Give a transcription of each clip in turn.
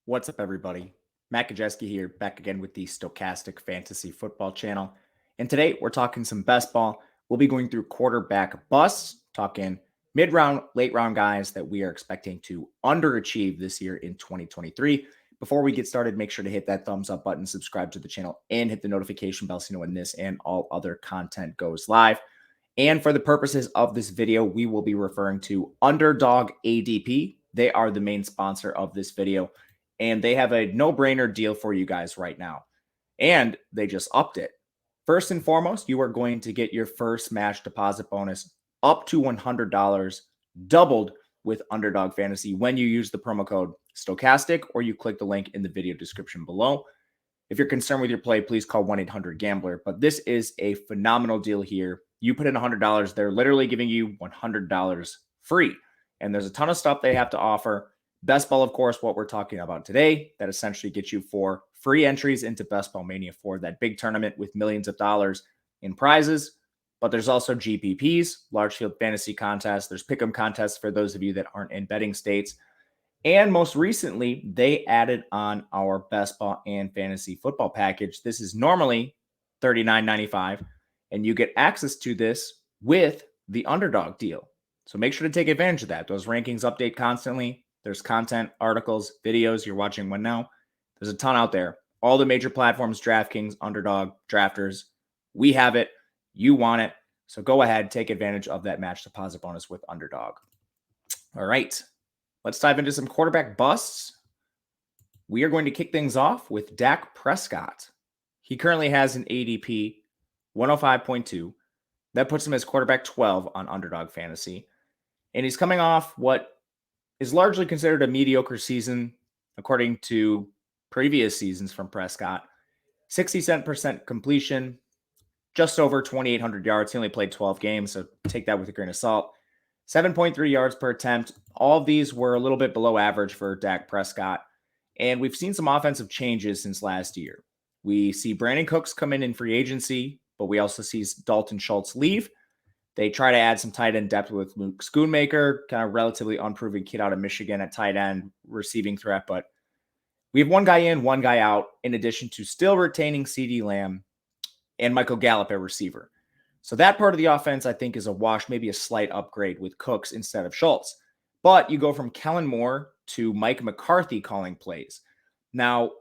What's up, everybody? Matt Kajeski here, back again with the Stochastic Fantasy Football channel. And today we're talking some best ball. We'll be going through quarterback busts, talking mid round, late round guys that we are expecting to underachieve this year in 2023. Before we get started, make sure to hit that thumbs up button, subscribe to the channel, and hit the notification bell so you know when this and all other content goes live. And for the purposes of this video, we will be referring to Underdog ADP. They are the main sponsor of this video, and they have a no-brainer deal for you guys right now. And they just upped it. First and foremost, you are going to get your first match deposit bonus up to $100 doubled with Underdog Fantasy when you use the promo code Stochastic or you click the link in the video description below. If you're concerned with your play, please call 1-800-GAMBLER. But this is a phenomenal deal here. You put in $100, they're literally giving you $100 free. And there's a ton of stuff they have to offer. Best Ball, of course, what we're talking about today, that essentially gets you 4 free entries into Best Ball Mania 4, that big tournament with millions of dollars in prizes. But there's also GPPs, large field fantasy contests. There's pick'em contests for those of you that aren't in betting states. And most recently, they added on our Best Ball and Fantasy Football package. This is normally $39.95, and you get access to this with the Underdog deal. So make sure to take advantage of that. Those rankings update constantly. There's content, articles, videos. You're watching one now. There's a ton out there. All the major platforms, DraftKings, Underdog, Drafters. We have it. You want it. So go ahead, take advantage of that match deposit bonus with Underdog. All right. Let's dive into some quarterback busts. We are going to kick things off with Dak Prescott. He currently has an ADP 105.2. That puts him as quarterback 12 on Underdog Fantasy. And he's coming off what is largely considered a mediocre season, according to previous seasons from Prescott. 67% completion, just over 2,800 yards. He only played 12 games, so take that with a grain of salt. 7.3 yards per attempt. All of these were a little bit below average for Dak Prescott. And we've seen some offensive changes since last year. We see Brandon Cooks come in free agency, but we also see Dalton Schultz leave. They try to add some tight end depth with Luke Schoonmaker, kind of relatively unproven kid out of Michigan at tight end, receiving threat. But we have one guy in, one guy out, in addition to still retaining CeeDee Lamb and Michael Gallup at receiver. So that part of the offense, I think, is a wash, maybe a slight upgrade with Cooks instead of Schultz. But you go from Kellen Moore to Mike McCarthy calling plays. Now,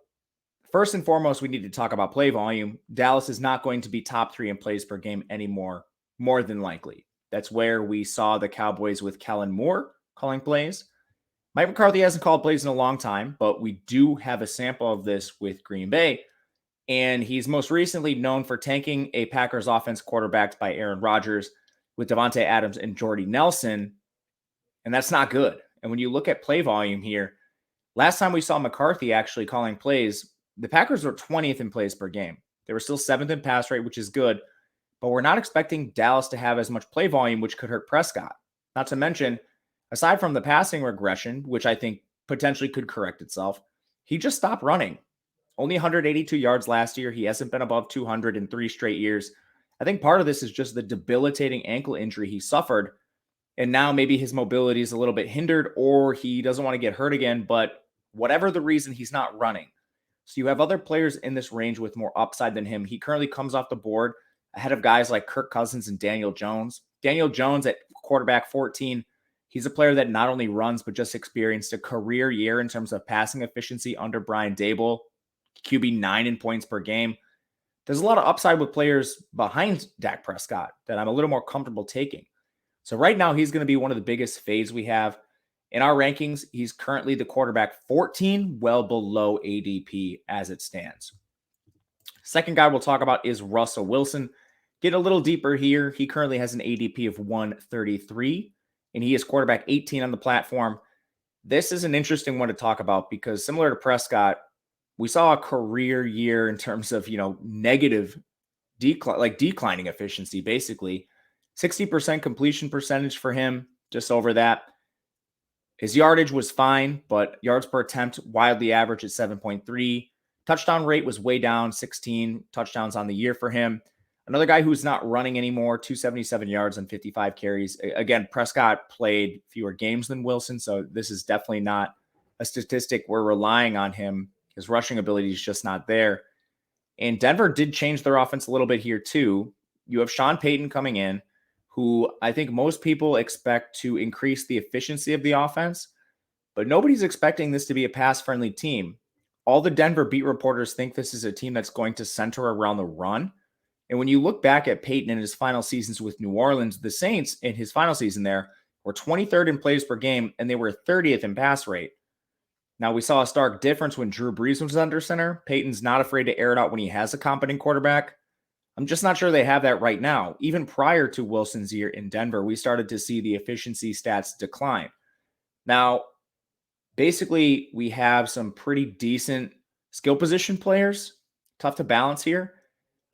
first and foremost, we need to talk about play volume. Dallas is not going to be top 3 in plays per game anymore, more than likely. That's where we saw the Cowboys with Kellen Moore calling plays. Mike McCarthy hasn't called plays in a long time, but we do have a sample of this with Green Bay. And he's most recently known for tanking a Packers offense quarterbacked by Aaron Rodgers with Davante Adams and Jordy Nelson. And that's not good. And when you look at play volume here, last time we saw McCarthy actually calling plays, the Packers were 20th in plays per game. They were still 7th in pass rate, which is good. But we're not expecting Dallas to have as much play volume, which could hurt Prescott. Not to mention, aside from the passing regression, which I think potentially could correct itself, he just stopped running. Only 182 yards last year. He hasn't been above 200 in 3 straight years. I think part of this is just the debilitating ankle injury he suffered. And now maybe his mobility is a little bit hindered, or he doesn't want to get hurt again. But whatever the reason, he's not running. So you have other players in this range with more upside than him. He currently comes off the board ahead of guys like Kirk Cousins and Daniel Jones. Daniel Jones at quarterback 14. He's a player that not only runs, but just experienced a career year in terms of passing efficiency under Brian Daboll. QB 9 in points per game. There's a lot of upside with players behind Dak Prescott that I'm a little more comfortable taking. So right now, he's going to be one of the biggest fades we have. In our rankings, he's currently the quarterback 14, well below ADP as it stands. Second guy we'll talk about is Russell Wilson. Get a little deeper here. He currently has an ADP of 133, and he is quarterback 18 on the platform. This is an interesting one to talk about because similar to Prescott, we saw a career year in terms of, negative declining efficiency, basically. 60% completion percentage for him, just over that. His yardage was fine, but yards per attempt, wildly average at 7.3. Touchdown rate was way down, 16 touchdowns on the year for him. Another guy who's not running anymore, 277 yards and 55 carries. Again, Prescott played fewer games than Wilson, so this is definitely not a statistic we're relying on him. His rushing ability is just not there. And Denver did change their offense a little bit here, too. You have Sean Payton coming in, who I think most people expect to increase the efficiency of the offense, but nobody's expecting this to be a pass-friendly team. All the Denver beat reporters think this is a team that's going to center around the run. And when you look back at Peyton in his final seasons with New Orleans, the Saints in his final season there were 23rd in plays per game, and they were 30th in pass rate. Now, we saw a stark difference when Drew Brees was under center. Peyton's not afraid to air it out when he has a competent quarterback. I'm just not sure they have that right now. Even prior to Wilson's year in Denver, we started to see the efficiency stats decline. Now, basically, we have some pretty decent skill position players. Tough to balance here.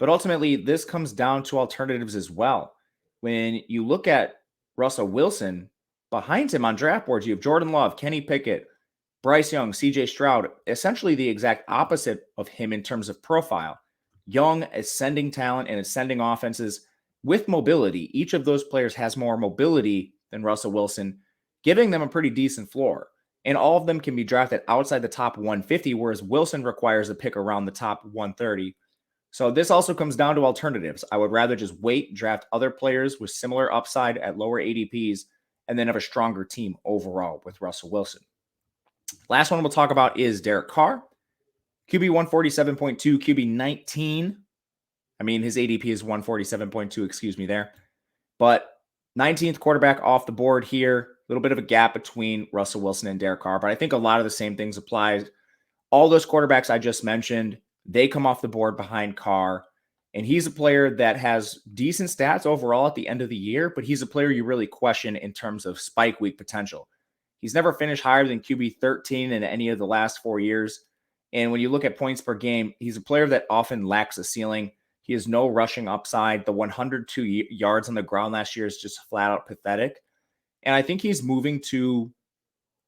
But ultimately, this comes down to alternatives as well. When you look at Russell Wilson, behind him on draft boards, you have Jordan Love, Kenny Pickett, Bryce Young, CJ Stroud, essentially the exact opposite of him in terms of profile. Young, ascending talent and ascending offenses with mobility. Each of those players has more mobility than Russell Wilson, giving them a pretty decent floor. And all of them can be drafted outside the top 150, whereas Wilson requires a pick around the top 130. So this also comes down to alternatives. I would rather just wait, draft other players with similar upside at lower ADPs, and then have a stronger team overall with Russell Wilson. Last one we'll talk about is Derek Carr. QB 147.2, QB 19. I mean, his ADP is 147.2, excuse me there. But 19th quarterback off the board here. A little bit of a gap between Russell Wilson and Derek Carr, but I think a lot of the same things apply. All those quarterbacks I just mentioned, they come off the board behind Carr. And he's a player that has decent stats overall at the end of the year, but he's a player you really question in terms of spike week potential. He's never finished higher than QB 13 in any of the last 4 years. And when you look at points per game, he's a player that often lacks a ceiling. He has no rushing upside. The 102 yards on the ground last year is just flat out pathetic. And I think he's moving to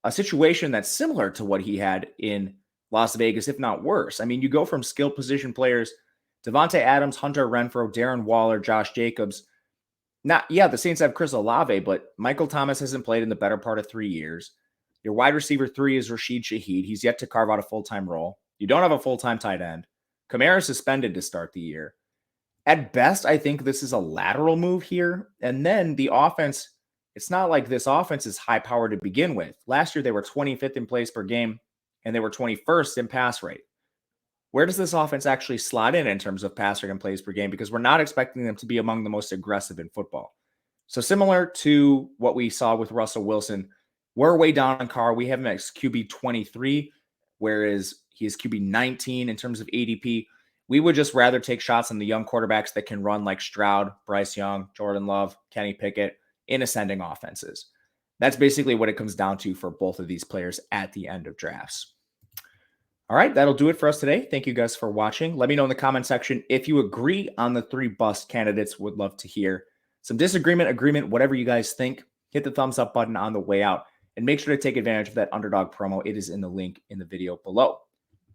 a situation that's similar to what he had in Las Vegas, if not worse. I mean, you go from skill position players, Devontae Adams, Hunter Renfrow, Darren Waller, Josh Jacobs. The Saints have Chris Olave, but Michael Thomas hasn't played in the better part of 3 years. Your wide receiver 3 is Rashid Shaheed. He's yet to carve out a full-time role. You don't have a full-time tight end. Kamara suspended to start the year. At best, I think this is a lateral move here. And then the offense, it's not like this offense is high powered to begin with. Last year, they were 25th in plays per game, and they were 21st in pass rate. Where does this offense actually slot in terms of pass rate and plays per game? Because we're not expecting them to be among the most aggressive in football. So similar to what we saw with Russell Wilson, we're way down on Carr. We have him as QB 23, whereas he is QB 19 in terms of ADP. We would just rather take shots on the young quarterbacks that can run like Stroud, Bryce Young, Jordan Love, Kenny Pickett in ascending offenses. That's basically what it comes down to for both of these players at the end of drafts. All right, that'll do it for us today. Thank you guys for watching. Let me know in the comment section if you agree on the 3 bust candidates. Would love to hear some disagreement, agreement, whatever you guys think. Hit the thumbs up button on the way out and make sure to take advantage of that underdog promo. It is in the link in the video below.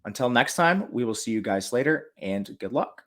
Until next time, we will see you guys later and good luck.